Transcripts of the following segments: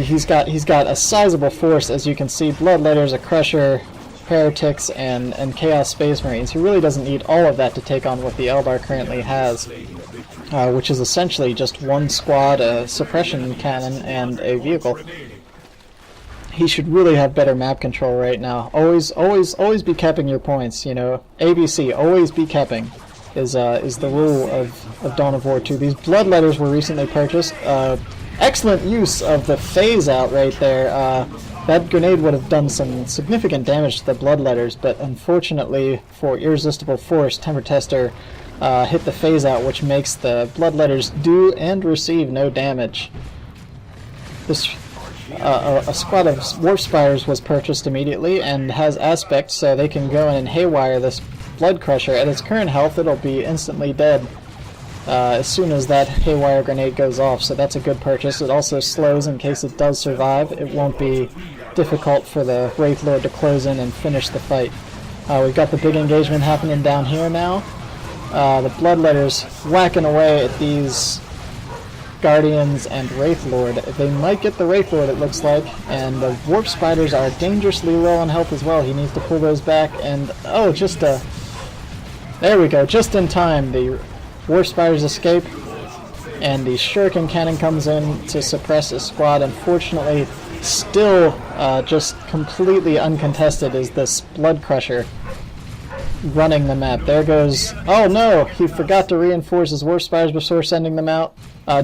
he's got a sizable force, as you can see. Bloodletters, a Crusher, Heretics, and Chaos Space Marines. He really doesn't need all of that to take on what the Eldar currently has, which is essentially just one squad, a suppression cannon, and a vehicle. He should really have better map control right now. Always be capping your points. You know, ABC. Always be capping is the rule of Dawn of War 2. These Bloodletters were recently purchased. Excellent use of the phase out right there. That grenade would have done some significant damage to the Bloodletters, but unfortunately for Irresistible Force, TemperTester hit the phase out, which makes the Bloodletters do and receive no damage. This a squad of Warp Spires was purchased immediately and has aspect, so they can go in and haywire this Blood Crusher. At its current health, it'll be instantly dead as soon as that haywire grenade goes off, so that's a good purchase. It also slows in case it does survive. It won't be difficult for the Wraith Lord to close in and finish the fight. We've got the big engagement happening down here now. The Bloodletters whacking away at these Guardians and Wraith Lord. They might get the Wraith Lord, it looks like, and the Warp Spiders are dangerously low on health as well. He needs to pull those back, and oh, there we go, just in time. The Warp Spiders escape, and the Shuriken Cannon comes in to suppress his squad. Unfortunately, still just completely uncontested is this Blood Crusher running the map. There goes... Oh no! He forgot to reinforce his Warp Spiders before sending them out.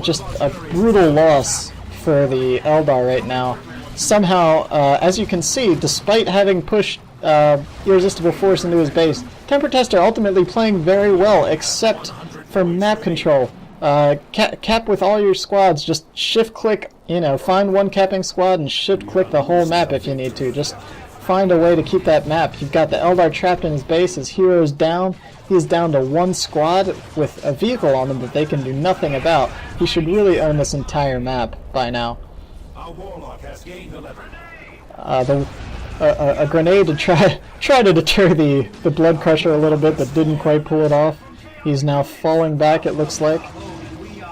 Just a brutal loss for the Eldar right now. Somehow, as you can see, despite having pushed Irresistible Force into his base, TemperTester ultimately playing very well, except for map control. Cap with all your squads, just shift-click, you know, find one capping squad and shift-click the whole map if you need to. Just find a way to keep that map. You've got the Eldar trapped in his base, his heroes down. He is down to one squad with a vehicle on them that they can do nothing about. He should really own this entire map by now. Our Warlock has gained the lever. A grenade to try to deter the Blood Crusher a little bit, but didn't quite pull it off. He's now falling back, it looks like.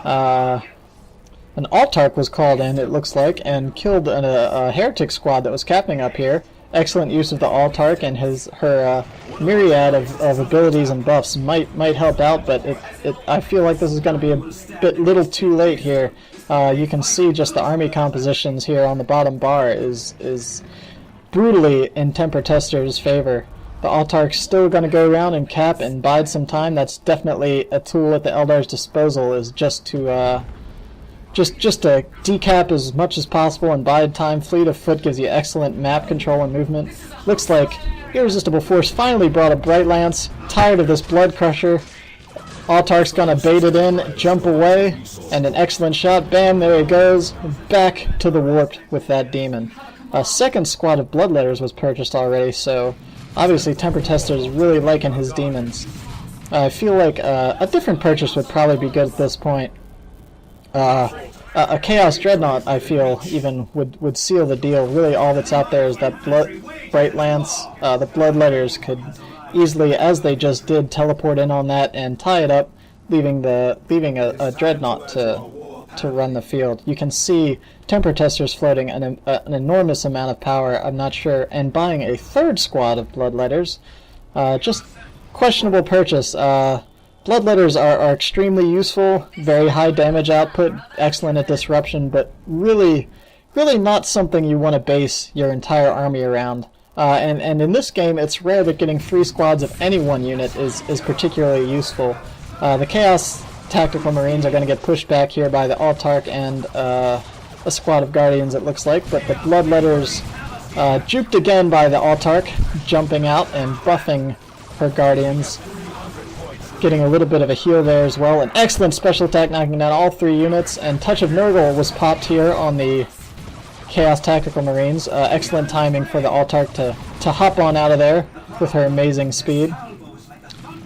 An Altarch was called in, it looks like, and killed a Heretic squad that was capping up here. Excellent use of the Altarch, and her myriad of abilities and buffs might help out, but I feel like this is going to be a bit little too late here. You can see just the army compositions here on the bottom bar is brutally in TemperTester's favor. The Altarch's still going to go around and cap and bide some time. That's definitely a tool at the Eldar's disposal, is just to decap as much as possible and bide time. Fleet of Foot gives you excellent map control and movement. Looks like Irresistible Force finally brought a Bright Lance. Tired of this Blood Crusher. Altarch's gonna bait it in, jump away, and an excellent shot. Bam, there he goes. Back to the Warped with that demon. A second squad of Bloodletters was purchased already, so obviously TemperTester is really liking his demons. I feel like a different purchase would probably be good at this point. A Chaos Dreadnought, I feel, even would seal the deal. Really, all that's out there is that Bright Lance. The Bloodletters could easily, as they just did, teleport in on that and tie it up, leaving a Dreadnought to run the field. You can see TemperTester's floating an enormous amount of power. I'm not sure, and buying a third squad of Bloodletters, just questionable purchase. Bloodletters are extremely useful, very high damage output, excellent at disruption, but really not something you want to base your entire army around. And in this game, it's rare that getting 3 squads of any one unit is particularly useful. The Chaos Tactical Marines are going to get pushed back here by the Altarch and a squad of Guardians, it looks like, but the Bloodletters juked again by the Altarch, jumping out and buffing her Guardians. Getting a little bit of a heal there as well. An excellent special attack knocking down all 3 units, and Touch of Nurgle was popped here on the Chaos Tactical Marines. Excellent timing for the Altarch to hop on out of there with her amazing speed.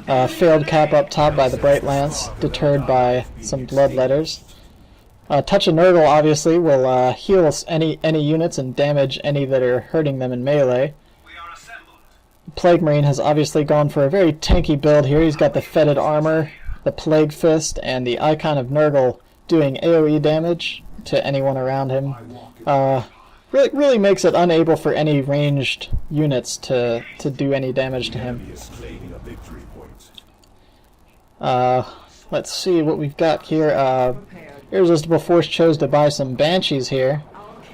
Failed cap up top by the Bright Lance, deterred by some Bloodletters. Touch of Nurgle obviously will heal any units and damage any that are hurting them in melee. Plague Marine has obviously gone for a very tanky build here. He's got the Fetid Armor, the Plague Fist, and the Icon of Nurgle doing AoE damage. to anyone around him. Really makes it unable for any ranged units to do any damage to him. Let's see what we've got here. Irresistible Force chose to buy some Banshees here.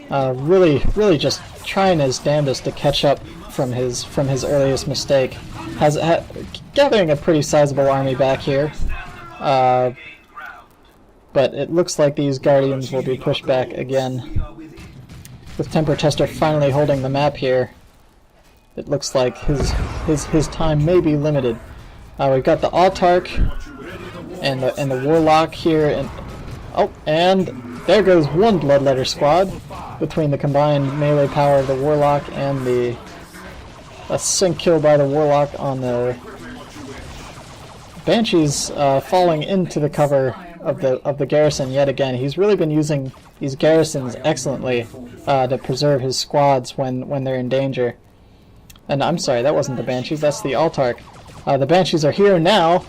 Really just trying his damnedest to catch up from his earliest mistake. Gathering a pretty sizable army back here. But it looks like these Guardians will be pushed back again. With TemperTester finally holding the map here, it looks like his time may be limited. We've got the Autarch and the Warlock here, and there goes one Bloodletter squad between the combined melee power of the Warlock and a sync kill by the Warlock on the Banshees, falling into the cover of the garrison yet again. He's really been using these garrisons excellently to preserve his squads when they're in danger. And I'm sorry, that wasn't the Banshees, that's the Autarch. The Banshees are here now,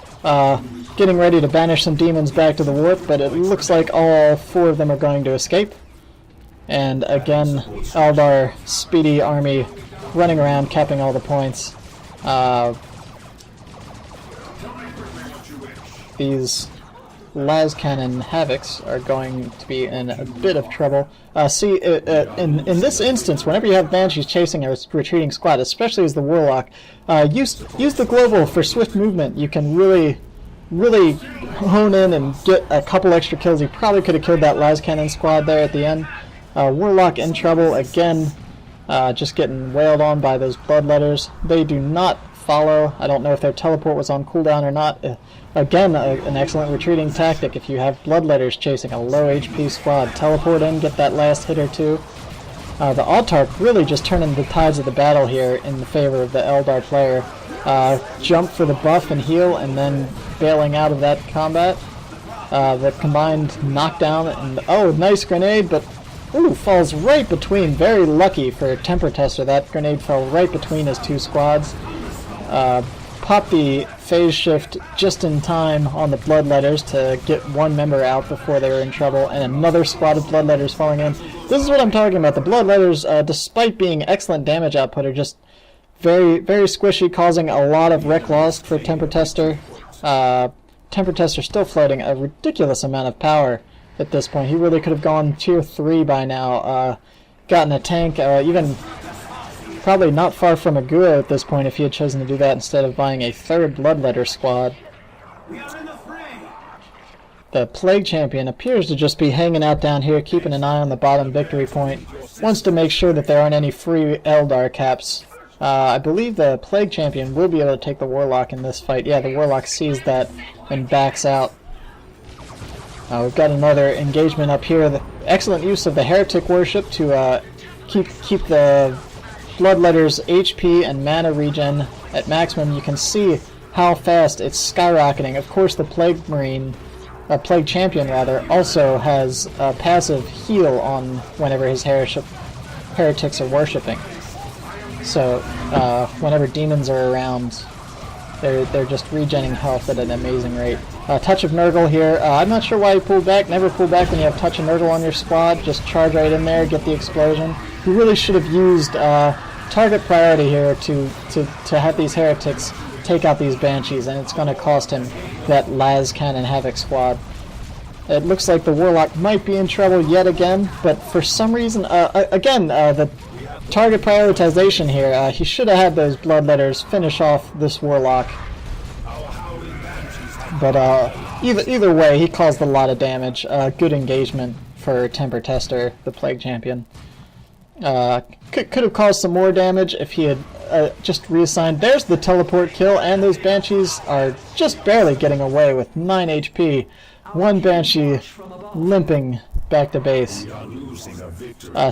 getting ready to banish some demons back to the warp, but it looks like all 4 of them are going to escape. And again, Eldar speedy army running around, capping all the points. These las cannon Havocs are going to be in a bit of trouble. In this instance, whenever you have Banshees chasing a retreating squad, especially as the Warlock, use the global for swift movement. You can really hone in and get a couple extra kills. You probably could have killed that las cannon squad there at the end. Warlock in trouble again, just getting wailed on by those Bloodletters. They do not follow. I don't know if their teleport was on cooldown or not. Again, an excellent retreating tactic if you have Bloodletters chasing a low HP squad. Teleport in, get that last hit or two. The Autarch really just turning the tides of the battle here in the favor of the Eldar player. Jump for the buff and heal, and then bailing out of that combat. The combined knockdown, and oh, nice grenade, but ooh, falls right between. Very lucky for TemperTester. That grenade fell right between his 2 squads. Popped the phase shift just in time on the Bloodletters to get 1 member out before they were in trouble, and another squad of Bloodletters falling in. This is what I'm talking about. The Bloodletters, despite being excellent damage output, are just very squishy, causing a lot of wreck loss for TemperTester. TemperTester still floating a ridiculous amount of power at this point. He really could have gone tier 3 by now, gotten a tank, even probably not far from a Guru at this point if he had chosen to do that instead of buying a 3rd Bloodletter squad. The Plague Champion appears to just be hanging out down here, keeping an eye on the bottom victory point. Wants to make sure that there aren't any free Eldar caps. I believe the Plague Champion will be able to take the Warlock in this fight. Yeah, the Warlock sees that and backs out. We've got another engagement up here. The excellent use of the Heretic Worship to keep the Bloodletter's HP and mana regen at maximum. You can see how fast it's skyrocketing. Of course, the Plague Champion rather, also has a passive heal on whenever his heretics are worshipping. So whenever demons are around, they're just regenning health at an amazing rate. Touch of Nurgle here. I'm not sure why he pulled back. Never pull back when you have Touch of Nurgle on your squad. Just charge right in there, get the explosion. You really should have used target priority here to have these heretics take out these Banshees, and it's going to cost him that las cannon Havoc squad. It looks like the Warlock might be in trouble yet again, but for some reason, the target prioritization here, he should have had those Bloodletters finish off this Warlock. But either way, he caused a lot of damage. Good engagement for TemperTester, the Plague Champion. Could have caused some more damage if he had just reassigned. There's the teleport kill, and those Banshees are just barely getting away with 9 HP. 1 Banshee limping back to base.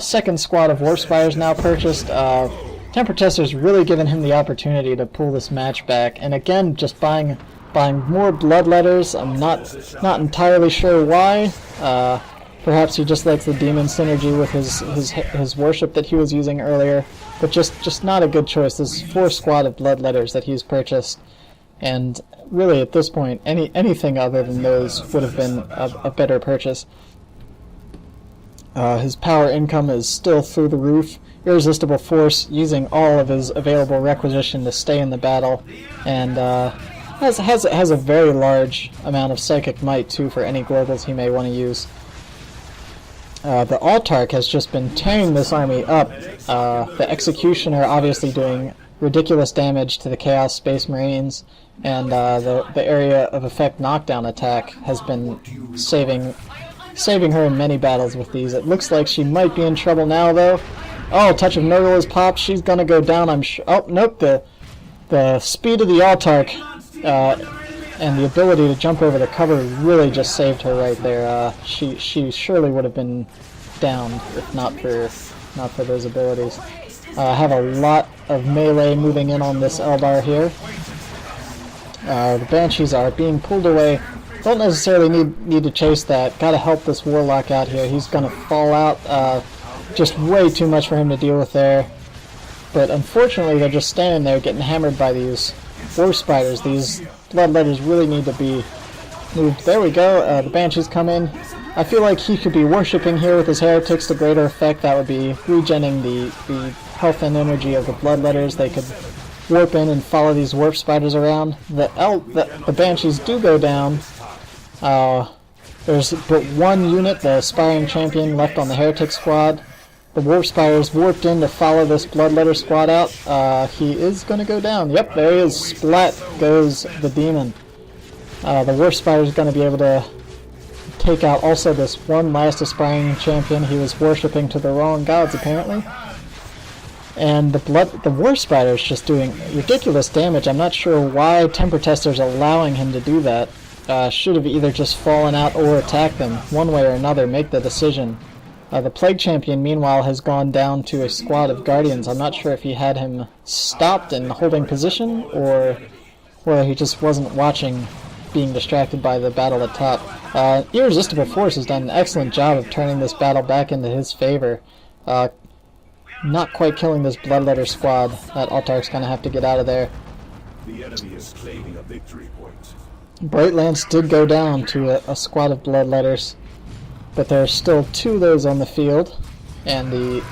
Second squad of Warspires now purchased. TemperTester's really given him the opportunity to pull this match back, and again, just buying more Bloodletters. I'm not entirely sure why. Perhaps he just likes the demon synergy with his worship that he was using earlier, but just not a good choice. This 4 squad of Bloodletters that he's purchased, and really at this point, anything other than those would have been a better purchase. His power income is still through the roof. Irresistible Force using all of his available requisition to stay in the battle, and has a very large amount of psychic might too for any globals he may want to use. The Altark has just been tearing this army up. The Executioner obviously doing ridiculous damage to the Chaos Space Marines, and the area of effect knockdown attack has been saving her in many battles with these. It looks like she might be in trouble now, though. Oh, Touch of Nurgle has popped. She's gonna go down, I'm sure. Oh, nope. The speed of the Altark and the ability to jump over the cover really just saved her right there. She surely would have been down if not for those abilities. Have a lot of melee moving in on this Eldar here. The Banshees are being pulled away. Don't necessarily need to chase that. Gotta help this Warlock out here. He's gonna fall out. Just way too much for him to deal with there. But unfortunately, they're just standing there getting hammered by these War Spiders. These Bloodletters really need to be moved. There we go. The Banshees come in. I feel like he could be worshipping here with his Heretics to greater effect. That would be regenning the health and energy of the Bloodletters. They could warp in and follow these Warp Spiders around. The Banshees do go down. There's but one unit, the Aspiring Champion, left on the Heretic squad. The Warp Spiders warped in to follow this Bloodletter squad out. He is going to go down. Yep, there he is. Splat goes the Demon. The Warp Spider is going to be able to take out also this one last Aspiring Champion. He was worshipping to the wrong gods, apparently. And the Warp Spider is just doing ridiculous damage. I'm not sure why TemperTester is allowing him to do that. Should have either just fallen out or attacked them. One way or another, make the decision. The Plague Champion, meanwhile, has gone down to a squad of Guardians. I'm not sure if he had him stopped and holding position, or whether he just wasn't watching, being distracted by the battle at top. Irresistible Force has done an excellent job of turning this battle back into his favor. Not quite killing this Bloodletter squad. That Altark's going to have to get out of there. The enemy is claiming a victory point. Brightlance did go down to a squad of Bloodletters, but there are still two of those on the field, and the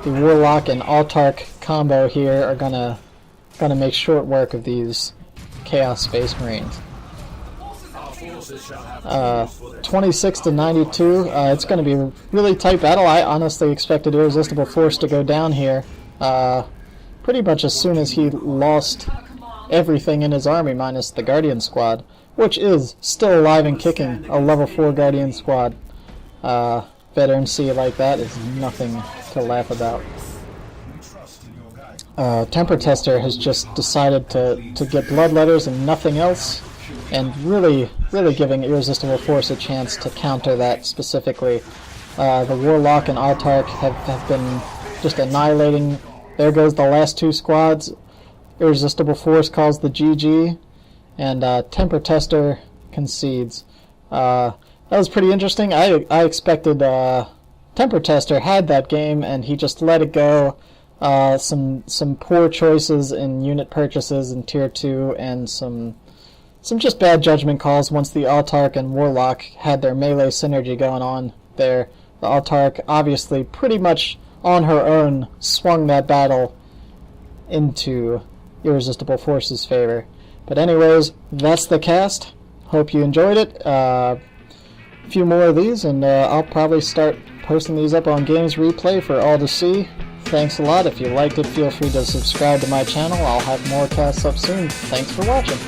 Warlock and Altark combo here are gonna make short work of these Chaos Space Marines. 26 to 92. It's going to be a really tight battle. I honestly expected Irresistible Force to go down here pretty much as soon as he lost everything in his army minus the Guardian squad, which is still alive and kicking. A level 4 Guardian squad. Veteran C like that is nothing to laugh about. TemperTester has just decided to get Bloodletters and nothing else, and really giving Irresistible Force a chance to counter that specifically. The Warlock and Altark have been just annihilating. There goes the last two squads. Irresistible Force calls the GG, and TemperTester concedes. That was pretty interesting. I expected TemperTester had that game, and he just let it go. Some poor choices in unit purchases in Tier 2, and some just bad judgment calls once the Altark and Warlock had their melee synergy going on there. The Altark, obviously pretty much on her own, swung that battle into Irresistible Force's favor. But anyways, that's the cast. Hope you enjoyed it. A few more of these, and I'll probably start posting these up on Games Replay for all to see. Thanks a lot. If you liked it, feel free to subscribe to my channel. I'll have more casts up soon. Thanks for watching.